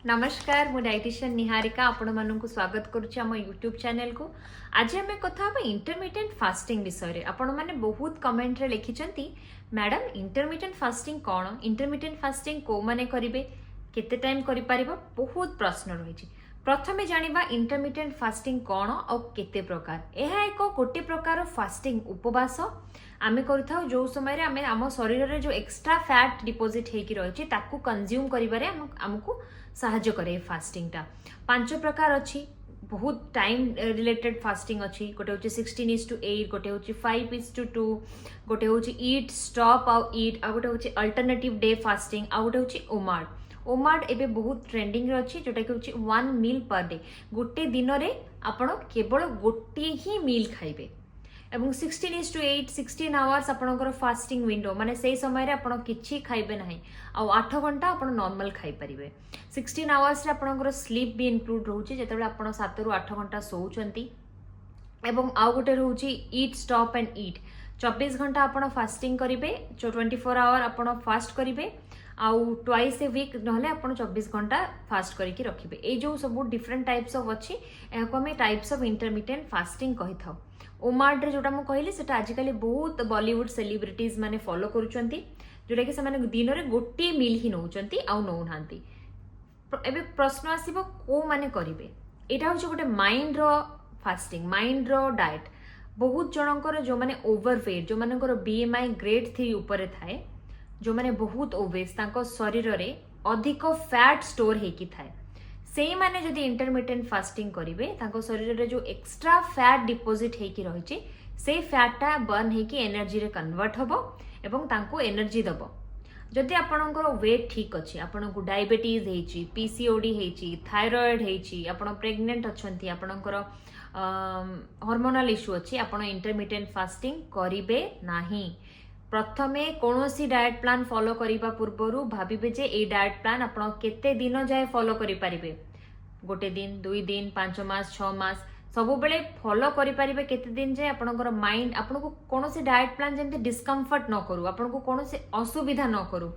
नमस्कार मु डाइटिशियन निहारिका आपण मानक स्वागत करुच्ची आम यूट्यूब चैनल को। आज आम कथा इंटरमिटेंट फास्टिंग विषय रे आपण माने बहुत कमेंट रे लिखिचंती मैडम इंटरमिटेंट फास्टिंग कौन, इंटरमिटेंट फास्टिंग को माने करिवे, केते टाइम करि परिबो, बहुत प्रश्न रही। प्रथमे जानिबा इंटरमिटेंट फास्टिंग कौन और केते प्रकार। यह एक गोटे प्रकार फास्टिंग उपवास आमे करथाउ जो समय रे आमे आम शरीर रे जो एक्स्ट्रा फैट डिपोजिट हेकी रहिछि ताकू कंज्यूम करिबारे हमकु साहाय्य करे। फास्टिंग टा 5 प्रकार अछि, बहुत टाइम रिलेटेड फास्टिंग अछि। गोटे होछि 16:8, गोटे होछि 5:2, गोटे होछि ईट स्टॉप आउ ईट, आ गोटे होछि अल्टरनेटिव डे फास्टिंग, आ गोटे होछि ओमाड। ओमाड एबे बहुत ट्रेंडिंग रे अछि जोटा कि होछि 1 मील पर डे, गोटे दिन रे आपण केवल गोटे ही मील खाइबे। एवं 16:8 16 आवर्स आपणकर फास्टिंग विंडो माने से समय रे आपण किछि खाइबे नाही आ 8 घंटा आपण नॉर्मल खाइ परिबे। 16 आवर्स रे आपणकर स्लीप भी इंक्लूड रहउछि जेतेबेले आपण 7 रु 8 घंटा सोउचंती। एवं आउ गोटे रहउछि ईट स्टॉप एंड ईट, 24 घंटा आपण फास्टिंग करिवे, 24 आवर आपण फास्ट करिवे आउ ट्वाइस ए वीक नहले आपण 24 घंटा फास्ट करिके रखिबे। ए जो सब डिफरेंट टाइप्स ऑफ अछि एको हमें टाइप्स ऑफ इंटरमिटेंट फास्टिंग कहि थाउ। ओमाड रे जोटा मु कहली सेटा आजिकली बहुत बॉलीवुड सेलिब्रिटीज माने फॉलो करूचंती जोटा कि से दिन रे गोटे मील ही नउचंती आउ नउनांती। एबे प्रश्न आसीबो को माने करिवे। एटा होछ गोटे माइंड रो फास्टिंग, माइंड रो डाइट। बहुत जनकर जो माने ओवरवेट, जो मानकर बीएमआई ग्रेड 3 ऊपर थाए, जो माने बहुत ओबेस, तांको शरीर रे अधिक फैट स्टोर हेकी थाए, से माने जदि इंटरमिटेंट फास्टिंग करिवे तांको शरीर रे जो एक्स्ट्रा फैट डिपोजिट हेकी रहिछि से फैटा बर्न हेकी एनर्जी रे कन्वर्ट हबो एवं तांको एनर्जी दबो। जदि आपणकर वेट ठीक अछि, आपणको डायबिटीज हेछि, पीसीओडी हेछि, थायराइड हेछि, आपण प्रेग्नेंट अछंती, आपणकर हार्मोनल इश्यू अछि, आपण इंटरमिटेंट फास्टिंग करिवे नाही। प्रथमे कौनसी डायट प्लान फॉलो करिबा पूर्वरु भाबिबे जे ए डायट प्लान आपण केते दिन जाय फॉलो करि परिबे। गोटे दिन, 2 दिन, 5 मास, 6 मास सबु बेले फॉलो करि परिबे। केते दिन जाय आपणकर माइंड आपनको कौनसी डायट प्लान जेंते डिस्कम्फर्ट न करू, आपनको कौनसी असुविधा न करू।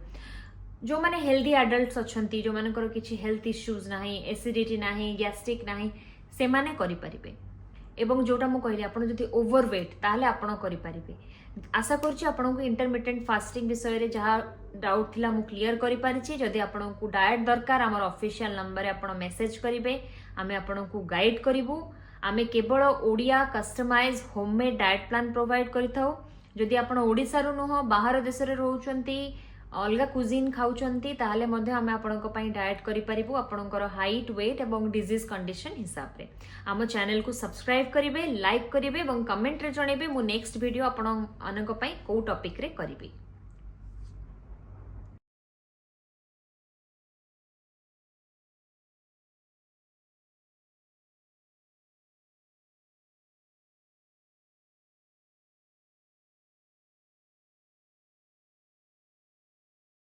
जो माने हेल्दी एडल्ट्स अछंती, जो मानकर किछि हेल्थ इश्यूज नाही, एसिडिटी नाही, गैस्ट्रिक नाही, से माने करि परिबे। एवं जोटा मु कहली आपण जदि ओवरवेट ताहले आपण करि परिबे। आशा करछि आपनको इंटरमिटेंट फास्टिंग विषय रे जहा डाउट थिला मु क्लियर करि पारिछि। जदि आपनको डायट दरकार हमर ऑफिशियल नंबर रे आपण मेसेज करिवे, आमे आपनको गाइड करिवु। आमे केवल Odia customise homemade diet plan provide करिथाउ। जदि आपण ओडिसा रो नहो बाहर देश रे रहउचंती, अलगा कुजिन खाउचंती, ताहले मध्ये आमे आपनको पई डायट करि परिबु आपनकर हाइट, वेट एवं डिजीज कंडीशन हिसाब रे। आम चैनल को सब्सक्राइब करिवे, लाइक करिवे एवं कमेंट रे जणेबे मु नेक्स्ट वीडियो आपण अनक पई को टॉपिक रे करिवे।